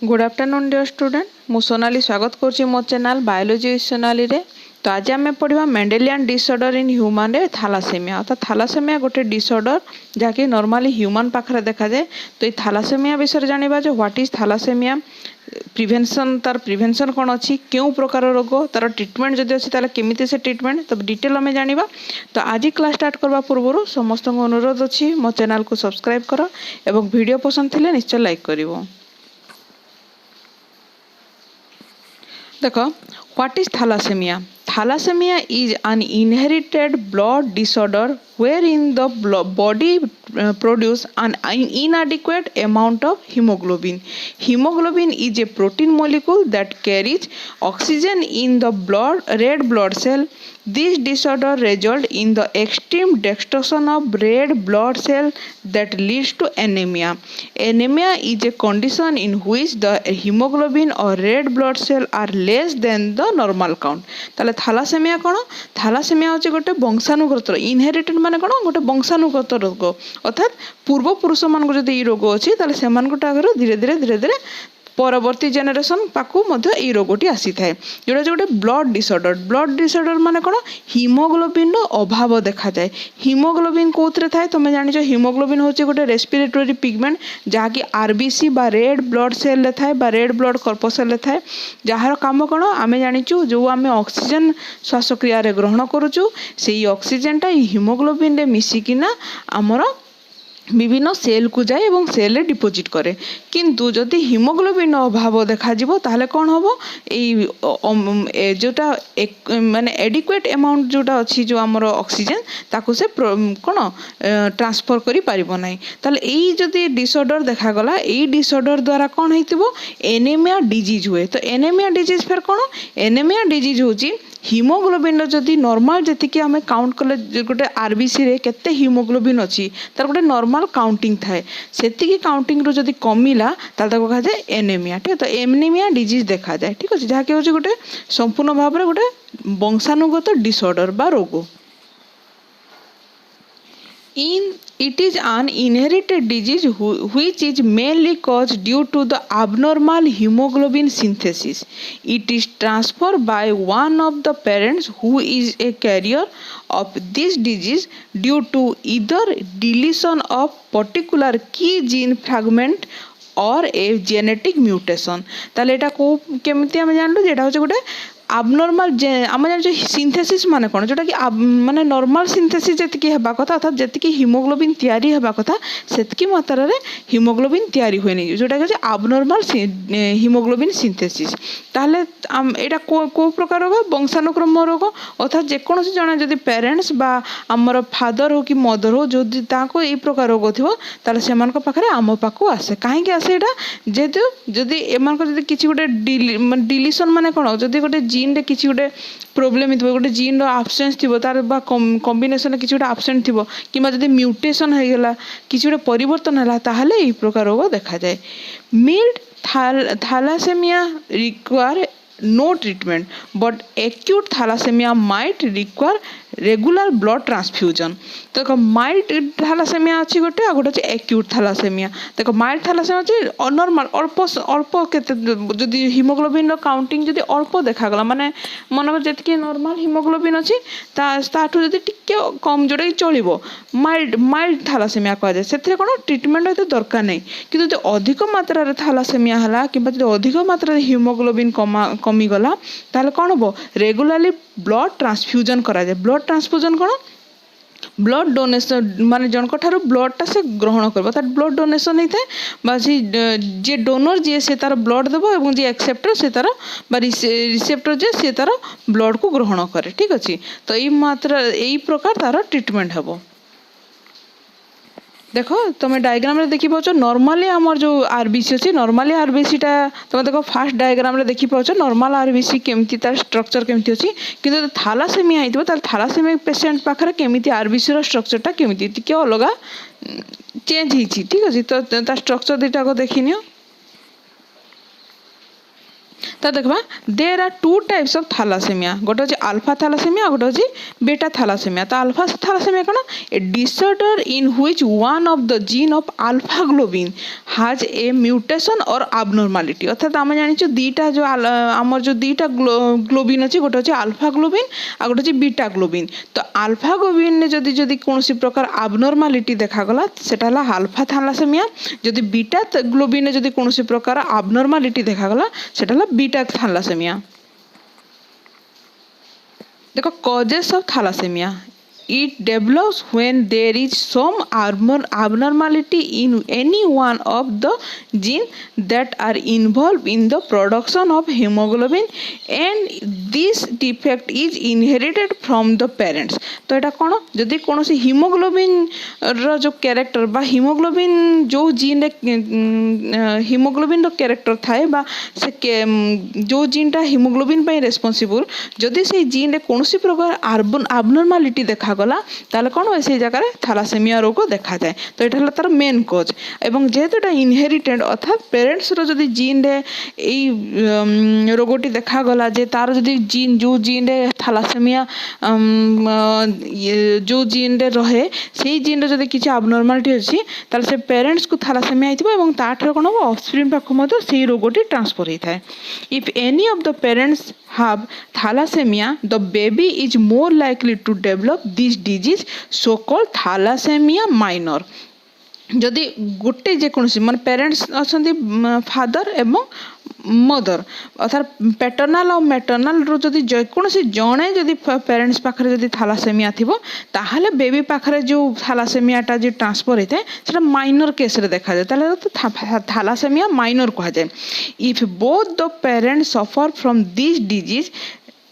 Good afternoon dear student मु सोनाली स्वागत करुँची मो चैनल बायोलॉजी सोनाली रे। तो आज आम पढ़ा मेंडेलियन डिसऑर्डर इन ह्यूमन रे थैलासेमिया। अर्थात थैलासेमिया गोटे डिसऑर्डर जहाँकि नॉर्मली ह्यूमन पाखरे देखा जाए। तो ये थैलासेमिया विषय जानिबा जो व्हाट इज थैलासेमिया, प्रिवेंशन तार प्रिवेंशन कौन अच्छी, क्यों प्रकार रोग तार ट्रिटमेंट जदि अच्छी ताले केमिति से ट्रिटमेंट तो डिटेल आम जानिबा। तो आज क्लास स्टार्ट करबा पूर्व समस्त अनुरोध अच्छी मो चैनल को सब्सक्राइब कर एवं वीडियो पसंद थिले निश्चय लाइक करिवो। देखो what is thalassemia. Thalassemia is an inherited blood disorder wherein the body produce an inadequate amount of hemoglobin. Hemoglobin is a protein molecule that carries oxygen in the red blood cell. This disorder results in the extreme destruction of red blood cell that leads to anemia. Anemia is a condition in which the hemoglobin or red blood cell are less than the normal count. ताले थैलासेमिया कौन? थैलासेमिया होचे गोटे वंशानुगत inherited माने कौन गोटे वंशानुगत रोग। अर्थात पूर्वपुरुष मान को जदि रोग अच्छी ताले सेमान को धीरे धीरे परवर्ती जेनेरेशन पाकू मध्य रोगटी आसी थाए जोटा गोटे ब्लड डिसऑर्डर माने कौन हिमोग्लोबिन रो अभाव देखा जाए। हिमोग्लोबिन कोथरे थाए तुम जानिछ हिमोग्लोबिन होचे गोटे रेस्पिरेटरी पिगमेंट जहाँकि आरबीसी बा रेड ब्लड सेल थाए बा रेड ब्लड कर्पसेल थाए जार काम कौन आम जानिछु जो आम ऑक्सीजन श्वासक्रिया रे ग्रहण करूछु से ऑक्सीजनटा हिमोग्लोबिन रे मिसिकिना आमर विभिन्न सेल को जाए और सेल डिपोजिट करे। किंतु जदि हिमोग्लोबिन अभाव देखा ताहले कौन हम जोटा माने एडिक्वेट अमाउंट जोटा अच्छी जो आमर ऑक्सीजन ताकू से कौन ट्रांसफर करि पारिबो नाही। ताहले एई जदि डिसऑर्डर देखा गला एई डिसऑर्डर द्वारा कौन हेतिबो एनीमिया डिजीज हुए। तो एनीमिया डिजीज फिर कौन एनीमिया डिजीज होची हिमोग्लोबिन जदि नॉर्मल जति आम काउंट कले गोटे आरबीसी रे केते हिमोग्लोबिन अच्छी तार गोटे नॉर्मल काउंटिंग थाए सेतिकी काउंटिंग रो जदि कमिला ताल ताको कहा जाए एनीमिया। ठीक है, तो एनीमिया डिजीज देखा जाए। ठीक अच्छे जहाँकि हूँ गोटे संपूर्ण भाव में गोटे वंशानुगत डिसऑर्डर बा रोग। It is an inherited disease which is mainly caused due to the abnormal hemoglobin synthesis. It is transferred by one of the parents who is a carrier of this disease due to either deletion of particular key gene fragment or a genetic mutation. ताले एटा को केमिति हम जानलु जेटा होचे गोटे abnormal आम जान synthesis माने कौन जोटा कि माने नॉर्मल सिंथेसिस जतिकी हेबा कथा अर्थात जतिकी हिमोग्लोबिन तैयारी हेबा कथा सेतकी मात्रा रे हिमोग्लोबिन तैयारी होय नै जोटा कि abnormal हिमोग्लोबिन सिंथेसिस। ताहले एटा को प्रकार रोग वंशानुक्रम रोग अर्थात जेकोसी जने जदि पेरेंट्स बा आमर फादर हो कि मदर हो जदि ताको एई प्रकार रोग थिबो ताले सेमान को पाखरे आम पाखु आसे। काहे कि आसे एटा जेतु जदि एमान को जदि किछि गोटे डिलीशन माने कोन जदि गोटे जीन रे किछि गोटे प्रोब्लेम हितबो गोटे जीन रो एब्सेंस थिबो तार बा कॉम्बिनेशन किछि गोटे एब्सेंट थिबो किबा जदि म्यूटेशन हो गेला किछि गोटे परिवर्तन होला ताहले एई प्रकार रोग देखा जाए। Mild thalassemia require no treatment but acute thalassemia might require regular blood transfusion। देखो माइल्ड थैलासेमिया अच्छी गोटे आ गोटे अछि एक्यूट थैलासेमिया। देखो माइल्ड थैलासेमिया अछि नॉर्मल अल्प केते जदि हिमोग्लोबिन रो काउंटिंग जदि अल्प देखा गला माने मनर जतिके नॉर्मल हिमोग्लोबिन अछि ताठू जदि टिके कम जोडे चलिबो माइल्ड थैलासेमिया कह जाय। सेथरे कोन ट्रीटमेंट एते दरकार नै। किंतु जदि अधिक मात्रा रे थैलासेमिया हला किबा जदि अधिक मात्रा रे हिमोग्लोबिन कमी गला ताले कोन हो रेगुलरली ब्लड ट्रांसफ्यूजन करा जाय। ब्लड ट्रांसफ्यूजन कोन ब्लड डोनेशन माने जनक ठारू ब्लडटा से ग्रहण करबो तार ब्लड डोनेशन नहीं थाए बा जे डोनर जे से तार ब्लड देबो एवं जे एक्सेप्टर से तार बा रिसेप्टर जे से तार ब्लड को ग्रहण करे। ठीक अछि, तो एई मात्रा एई प्रकार तार ट्रीटमेंट हेबो। देखो तुम डायग्राम रे देखि पाउछ नॉर्मली हमर जो आरबीसी अछि नॉर्मली आरबीसी टा तुम देखो फास्ट डायग्राम रे देखि पाउछ नॉर्मल आरबीसी केमती तार स्ट्रक्चर केमती अछि। किंतु थैलासेमिया आइतबो तार थैलासेमिक पेशेंट पाखरे केमती आरबीसी रो स्ट्रक्चर टा केमती टिके अलगा चेंज हिची। ठीक अछि, तो तार स्ट्रक्चर दिटा को देखिनियो। तो देखा there are two types of thalassemia गोटे हूँ अल्फा थैलासेमिया गोटे हूँ बीटा थैलासेमिया तो अल्फा थैलासेमिया कौन a disorder in which one of the gene of alpha globin has a mutation और अबनॉर्मालिटी अर्थात आम जानी दीटा जो आमर जो दीटा ग्लोबिन अच्छी गोटे हूँ अल्फा ग्लोबिन आ गोटे हूँ बीटा ग्लोबिन तो अल्फा ग्लोबिन ने जदि जदि कौन प्रकार अबनॉर्मालिटी देखागला सेटा हला अल्फा थैलासेमिया जदि बीटा ग्लोबिन ने जदि कौन प्रकार अबनॉर्मालिटी देखागला सेटा हला बीटा थैलासेमिया देखो causes of thalassemia it develops when there is some abnormality in any one of the genes that are involved in the production of hemoglobin and this defect is inherited from the parents तो এটা কোন যদি কোনসি haemoglobin র जो character বা haemoglobin जो gene रे haemoglobin র ক্যারেক্টর थाए बा से जो जीनटा হিমোগ্লোবিন পাই রেসপন্সিবল যদি সেই জিন রে কোনসি প্রকার abnormality দেখা गला ताले कौन हुए से जगह थैलासेमिया रोग देखा जाए तो ये तार मेन कज एवं जेहेतु एटा इनहेरिटेड अर्थात पेरेंट्स रो जदि जीन रे एई रोगटी देखा गला जे तार जदि जीन जो जीन रे थैलासेमिया जो जीन रे रहे सेई जीन रे जदि किछि अबनॉर्मालिटी अछि ताले से पेरेंट्स को थैलासेमिया आइथिबो एवं ताठर कोन हो ऑफस्प्रिंग पाखु मते सेई रोगटी ट्रांसफर होई थाए if any of the parents have thalassemia the baby is more likely to develop this disease so called thalassemia minor जदि गोटे जेकोसी मान पेरेंट्स अच्छा फादर एवं मदर अर्थात पैटर्नाल और मैटर्नाल रो जदि जेकोसी जड़े जदि पेरेंट्स पाखरे जदि थैलासेमिया थिबो ताहले बेबी पाखरे जो थैलासेमियाटा जो ट्रांसफर होता है सेटा माइनर केस रे देखा जाए ताहले तो थैलासेमिया माइनर कहा जाए if both the parents suffer from this disease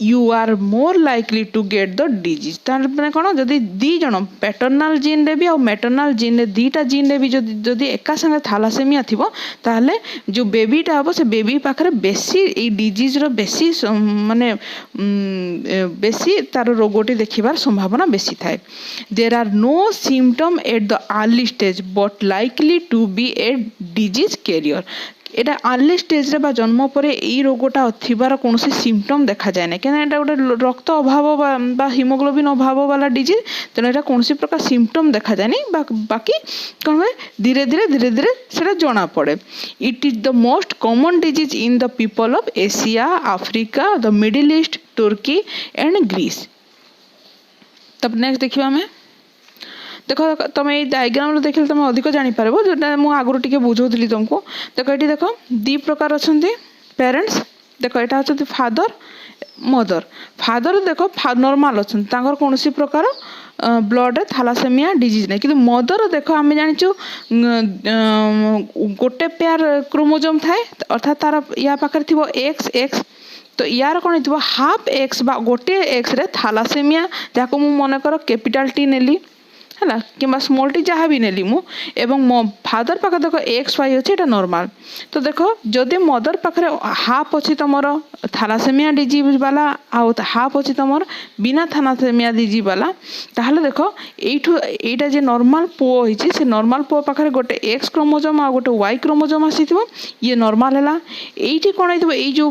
you are more likely to get the disease तार माने कोन जदि दी जण पैटर्नल जीन रे भी और मैटर्नल जीन रे दीटा जीन रे भी जदि एका संगे थैलासेमिया थिबो ताहले जो बेबीटा हबो से बेबी पाखरे बेसी ए डिजीज रो बेसी माने बेसी तार रोगोटी देखिबार संभावना बेसी थाए there are no symptom at the early stage but likely to be a disease carrier एटा अर्ली स्टेज रे बा जन्म परे एई रोगटा थिबार कोनोसी सिम्पटम देखा जाय ना केना एटा गोटे रक्त अभाव बा हिमोग्लोबिन अभाव वाला डिजीज तेना एटा कोनोसी प्रकार सिम्पटम देखा जाय नै बाकी कोन होय धीरे धीरे सेटा जणा पड़े it is the most common disease in the people of Asia Africa the Middle East तुर्की एंड ग्रीस तब नेक्स्ट देखिबा हमें देखो तुम ये डायग्राम देख तुम अधिक जापर जो मुझे आगुरी टी बुझौली तुमको देखो ये देख दी प्रकार अच्छा पेरेंट्स देखो यहाँ अच्छा फादर फादर देखो नॉर्मल अच्छा कौन प्रकार ब्लड थैलासेमिया डिजीज नहीं कि मदर देखो आम जाचु गोटे पेयर क्रोमोजोम थाए अर्थात तार या पाखे थी एक्स एक्स तो यार कौन हो हाफ एक्स बा गोटे एक्स रे थैलासेमिया जहाँ मुझे मनकर कैपिटल टी नेली है कि स्मॉल टी जहाँ भी नेली मु एवं मो फादर पाखे देख एक्स वाई अच्छे ये नॉर्मल तो देखो जदि मदर पाखे हाफ अच्छी तुम थैलासेमिया डिजीज वाला आउ हाफ अच्छी तुम बिना थैलासेमिया डिजीज वाला ताहले देखो एटा जे नॉर्मल पुओ होइछि से नॉर्मल पुओ पाखे गोटे एक्स क्रोमोजोम आ गोटे वाई क्रोमोजोम आसीथिबो ये नॉर्मल हैला एइठी कोन हेतिबो एई जो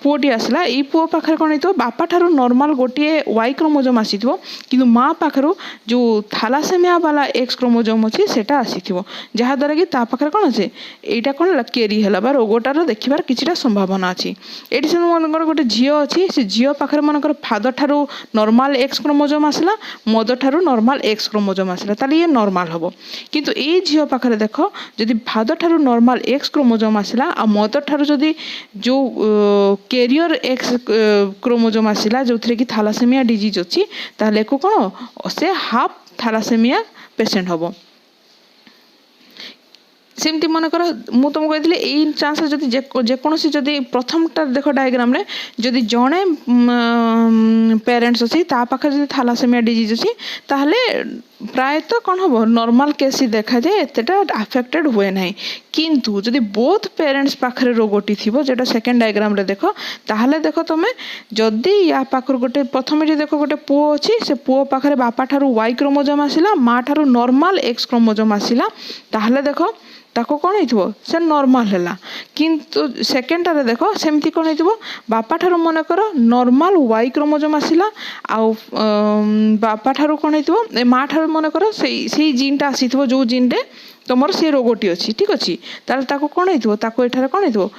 पुओटी आसला एई पुओ पाखे कोन हेतिबो बापा ठारू नॉर्मल गोटे वाई क्रोमोजोम आसीथिबो किंतु माँ पाखरु जो थैलासेमिया वाला एक्स क्रोमोजोम अच्छी सेटा आसीथिबो जहाँ द्वारा कि ता पाखरे कोन अछि एटा कोन केरी हैला बा रोगोटार देखिबार किछिटा संभावना अछि एठी से मनकर गोटे झियो अछि से झियो पाखरे मनकर फादर ठारू नॉर्मल एक्स क्रोमोजोम आसला मदर ठारू नॉर्मल एक्स क्रोमोजोम आसला ताले ये नॉर्मल हबो किंतु ए झियो पाखरे देखो जदि फादर ठारू नॉर्मल एक्स क्रोमोजोम आसला आ मदर ठारू जदि जो कैरियर एक्स क्रोमोजोम आसला जोथरे कि थैलासेमिया डिजीज अछि ताले को कोन से हाफ थैलासेमिया पेशेंट हबो सेमती मन कर मु तुमको कहती यही चांस जदि जेकोसी जदि प्रथमटा देख डायग्राम रे जदि जड़े पेरेंट्स अच्छी पाखे जदि थैलासेमिया डिजीज अच्छी ताहले प्रायतः कौन हम नॉर्मल केस ही देखा जाए एतटा अफेक्टेड हुए ना किंतु जदि बोथ पेरेंट्स पाखे रोगटी थी जो सेकेंड डायग्राम रे देख ताहले देख तुम जदि या पाखर गोटे प्रथम देख गोटे पुओ अच्छी से पुओ पाखे बापा ठारू वाई क्रोमोजोम आसला माँ ठारू नॉर्मल एक्स क्रोमोजोम आसला ताहले देख ताको कौन हो से नॉर्मल है किंतु सेकेंडटारे देख सेमती कौन हो बापा ठार मन कर नॉर्मल वाई क्रोमोजोम आसला आउ बापा ठार कौन हो माँ ठार मन कर से जीनटा आसी जो जीन रे तुम से रोगटी अच्छी ठीक अच्छे ताल कौन हो कौन हो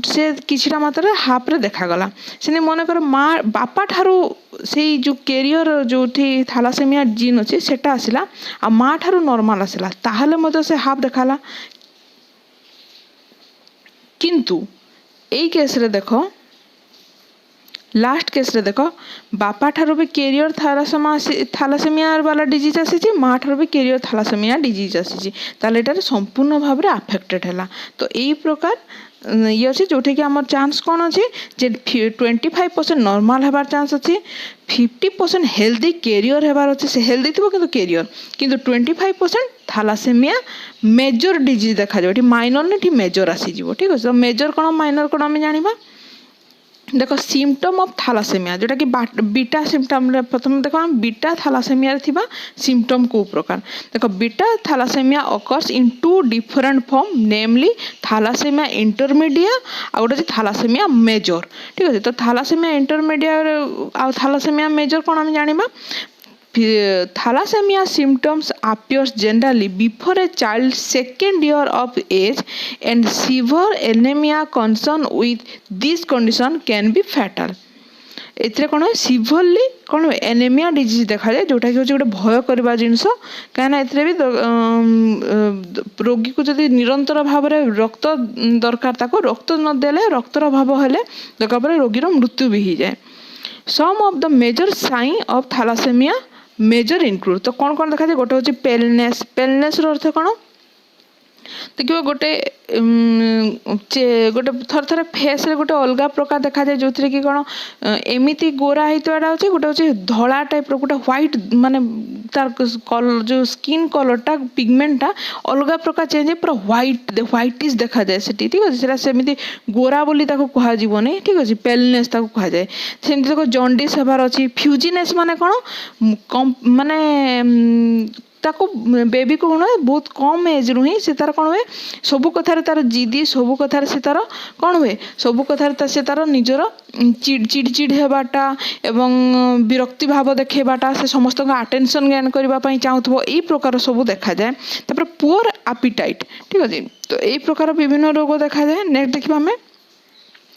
से किछिटा मात्रा हाफ रे देखागला से मन कर माँ बापा ठारू से जो कैरियर जो थैलासेमिया जीन अच्छे सेटा आसला आ माँ ठारू नॉर्मल आसला ताहले मते से हाफ देखाला किंतु एई केस रे देखो लास्ट केस रे देख बापा ठारू भी कैरियर थैलासेमिया वाला डिजीज आसी माँ ठारू भी कैरियर थैलासेमिया डिजीज आसी ताले संपूर्ण भाव में अफेक्टेड है तो यही प्रकार ये अच्छे जो कि आम चांस कौन अच्छे 25% नॉर्मल होबार चांस अच्छे 50% हेल्दी कैरियर होबार अच्छे से हेल्दी थी कि कैरियर किंतु 25% थैलासेमिया मेजर डिजीज देखा जाए माइनर नहीं मेजर आसीज ठीक अच्छे तो मेजर कौन माइनर कौन आम जाना देखो सिम्पटम ऑफ थैलासेमिया जोटा कि बीटा सिम्पटम प्रथम देखो हम बीटा थैलासेमिया थिबा सिम्पटम को प्रकार देखो beta thalassemia occurs in 2 different form namely thalassemia intermedia आ गोटे थैलासेमिया मेजर ठीक है तो थैलासेमिया इंटरमीडिया आ थैलासेमिया मेजर कौन हम जानिबा Thalassemia symptoms appears generally before a child's second year of age and severe anemia concerned with this condition can be fatal. एथिरे कौन है सिवियरली कौन एनेमिया डिजीज देखा जाए जोटा कि गोटे भय करवा जिनस कहीं एथिरे भी रोगी को जब निरंतर भाव में रक्त दरकार ताको रक्त नदेले रक्तर अभाव हेले देखा पर रोगीर मृत्यु भी हो जाए. Some of the major sign of thalassemia major include तो कौन कौन देखा जाए गोटे हूँ पेलनेस पेलनेस अर्थ कौन देखिए गोटे गोटे थर थर फेस रे गोटे अलग प्रकार देखा जाए जो कि कौन एमती गोरा होता अच्छे गोटे हूँ धला टाइप गोटे व्हाइट माने तार कलर जो स्किन कलरटा पिगमेंटा अलग प्रकार चेंज है पूरा व्हाइटिश देखा जाए से ठीक अच्छे सेमती गोरा बोली कहनी ठीक अच्छे पेलनेस कह जाए सेमती देखो जॉन्डिस हबार अच्छी फ्यूजिनेस माने कौन माने ताको बेबी को कौन बहुत कम एज रु ही से तार कौन हुए सबू कथार तार जिदी सबू कथार से तार कौन हुए सबू कथार से तार निजर चिड़चिड़ हेबाटा एवं विरक्ति भाव देखेबाटा से समस्त अटेंशन गेन करने चाहूब यही प्रकार सब देखा जाए तापर पुअर एपिटाइट ठीक अच्छे तो यही प्रकार विभिन्न रोग देखा जाए. नेक्स्ट देखा हमें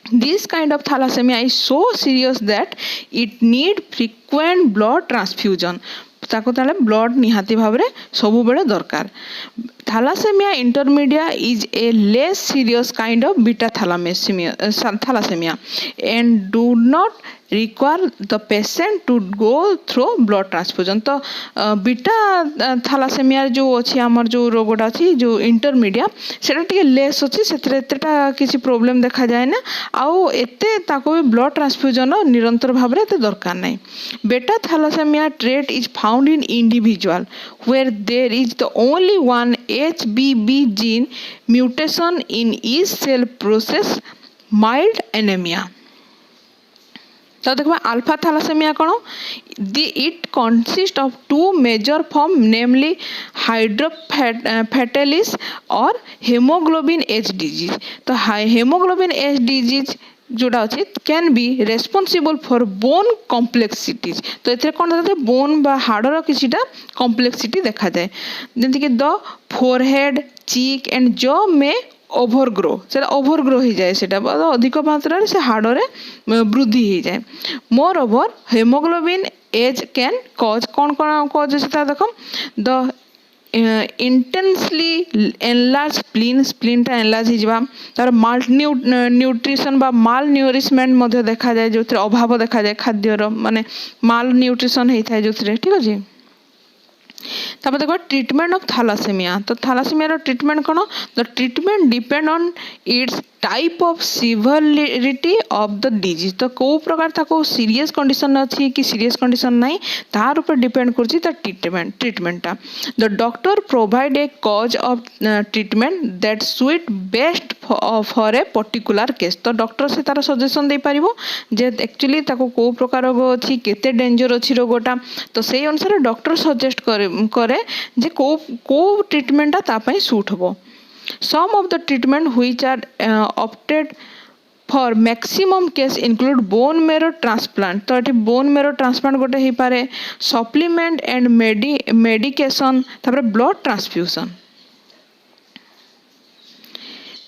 This kind of thalassemia is so serious that it need frequent blood transfusion. ताको ताले ब्लड निहाती भाव में सबु बेले दरकार. Thalassemia intermedia is a less serious kind of beta thalassemia and do not require the patient to go through blood transfusion. तो beta thalassemia जो अच्छी आमर जो रोगटा अच्छी जो इंटरमीडिया सेटा टिके लेस अच्छी से किसी प्रोब्लेम देखा जाए ना आउ एते ताको भी ब्लड ट्रांसफ्यूजन निरंतर भाव में एते दरकार नहीं. Beta thalassemia trait is found in individual where there is the only one HBB gene mutation in each cell process mild anemia. तो देखो अल्फा थैलासेमिया कौन it consist of 2 major form namely hydrops fetalis और hemoglobin H disease. तो hemoglobin H disease जोड़ा अच्छे can be responsible for bone complexities. तो ये कौन देखा जाए बोन बा हाड़र किसीटा कॉम्प्लेक्सिटी देखा जाए जमीक the forehead cheek and jaw में ओभरग्रो से ओभरग्रो हो जाए से अधिक मात्रा से हाड़ में वृद्धि हो जाए. Moreover haemoglobin as can cause कौन कौन कॉज से देख द इंटेंसली एनलार्ज स्प्लीनटा एनलार्ज हो तार माल न्यूट्रिशन बा माल न्यूरिशमेंट देखा जाए जो अभाव देखा जाए खाद्यर माने माल न्यूट्रिशन होता है जो ठीक अच्छे. तापर देखो ट्रीटमेंट ऑफ थैलासेमिया. तो थैलासेमिया ट्रीटमेंट कौन the treatment depend on its type of severity of the disease. तो कौ प्रकार था सीरियस कंडीशन अच्छी कि सीरियस कंडीशन नहीं तार ऊपर डिपेंड करछि ता ट्रीटमेंटा. The doctor provide a course of treatment that suit best for a particular case. तो डॉक्टर से तार सजेशन दे पारिबो जे एक्चुअली ताको कौ प्रकार रोग अच्छी केते डेंजर अच्छी रोगटा तो से अनुसार डॉक्टर सजेस्ट करे जे को ट्रीटमेंटा ता पई सूट हबो. Some of the treatment which are opted for maximum case include bone marrow transplant. तो ये bone marrow transplant गोटे ही पारे, supplement and medication, तापर blood transfusion.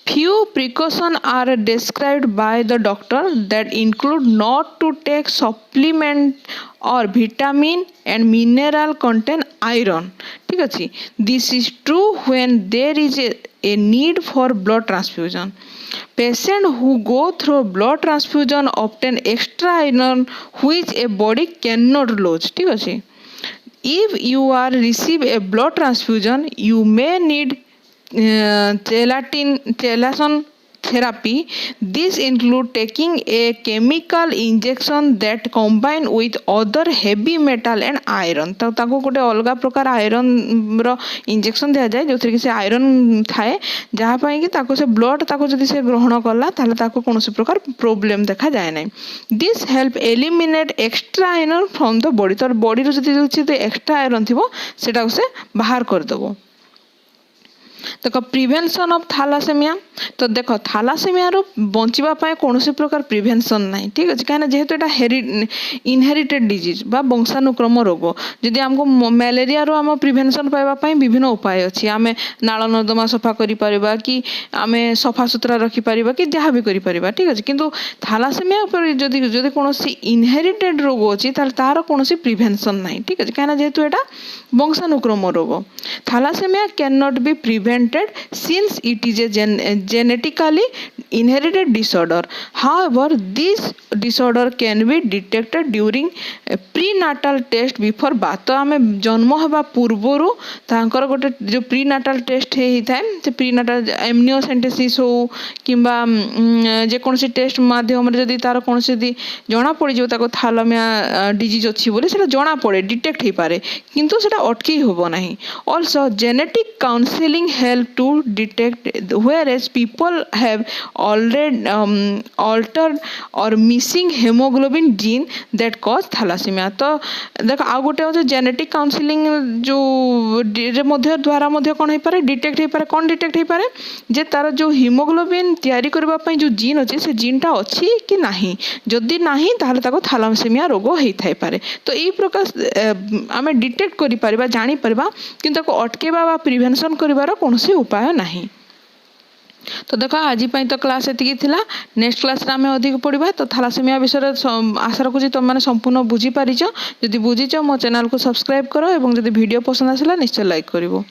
Few precautions are described by the doctor that include not to take supplement or vitamin and mineral contain iron. ठीक अछि. This is true when there is a need for blood transfusion. Patients who go through blood transfusion obtain extra iron which a body cannot lose. ठीक अछि. If you are receive a blood transfusion, you may need chelation therapy. This include taking a chemical injection that combine with other heavy metal and iron. तो ताको गोटे अलग प्रकार iron रो injection दिया जाए जो थी कि से आयरन थाए जहाँ पाए कि ताको से ब्लड ताको जदि से ग्रहण कला ताले ताको कौनसी प्रकार प्रॉब्लम देखा जाए नहीं. This help eliminate extra iron from the body. तो बॉडी रो जदि जो एक्स्ट्रा आयरन थिबो सेटा से बाहर कर देबो. देखो प्रिवेंशन ऑफ थैलासेमिया. तो देखो थैलासेमिया रो बंचिबा पाए कोनोसी प्रकार प्रिवेंशन नाही. ठीक अछि काना जेहेतु एटा इनहेरिटेड डिजीज बा वंशानुक्रम रोग. जदि हमको मलेरिया रो हम प्रिवेंशन पाइबा पाए विभिन्न उपाय अछि. आमे नाळ नर्दमा सफा करि परिबा कि आमे सफा सुतरा रखि परिबा कि जहा भी करि परिबा. ठीक अछि किंतु थैलासेमिया पर जदि कोनोसी इनहेरिटेड रोग अछि तार तार कोनोसी प्रिवेंशन नाही. ठीक अछि काना जेहेतु एटा वंशानुक्रम रोग. Thalassemia can not be prevented since it is a genetically inherited disorder. However, this disorder can be detected during prenatal test before birth. तो आमे जन्म हवा पूर्वरु तांकर गोटे जो प्रीनाटाल टेस्ट हे थाए से प्रीनाटाल एमनियोसेंटेसिस हो किंबा जे कोनसी टेस्ट माध्यम रे जदी तार कोनसी दी जणा पड़ी जो ताको थैलासेमिया डिजीज अछि बोले सेटा जणा पड़े डिटेक्ट हे पारे किंतु सेटा अटकी होबो नाही. Also genetic counseling help to detect whereas people have already altered or missing hemoglobin gene that cause thalassemia. तो देख आ गोटे हो जेनेटिक काउंसलिंग जो रे मध्य द्वारा मध्य कोन हे पारे डिटेक्ट हे पारे कोन डिटेक्ट हे पारे जे तार जो हीमोग्लोबिन तयारी करबा पई जो जीन अछि से जीनटा अछि कि नाही. जदि नाही ताहले ताको थैलासेमिया रोग हेइ थाइ पारे. तो ई प्रकार आमे डिटेक्ट करि परिबा जानि परिबा किंतु ताको अटकेबा बा प्रिवेंशन करिवार कोनोसी उपाय नाही. तो देखो आज तो क्लास एतिकी थिला. नेक्स्ट क्लास रे आमे अधिक पढ़िबा. तो थैलासेमिया विषय आशा रखुची तुम माने संपूर्ण बुझी पारिछ. जदि बुझीछ मो चैनल को सब्सक्राइब करो एवं जदि वीडियो पसंद आसला निश्चय लाइक करिवो.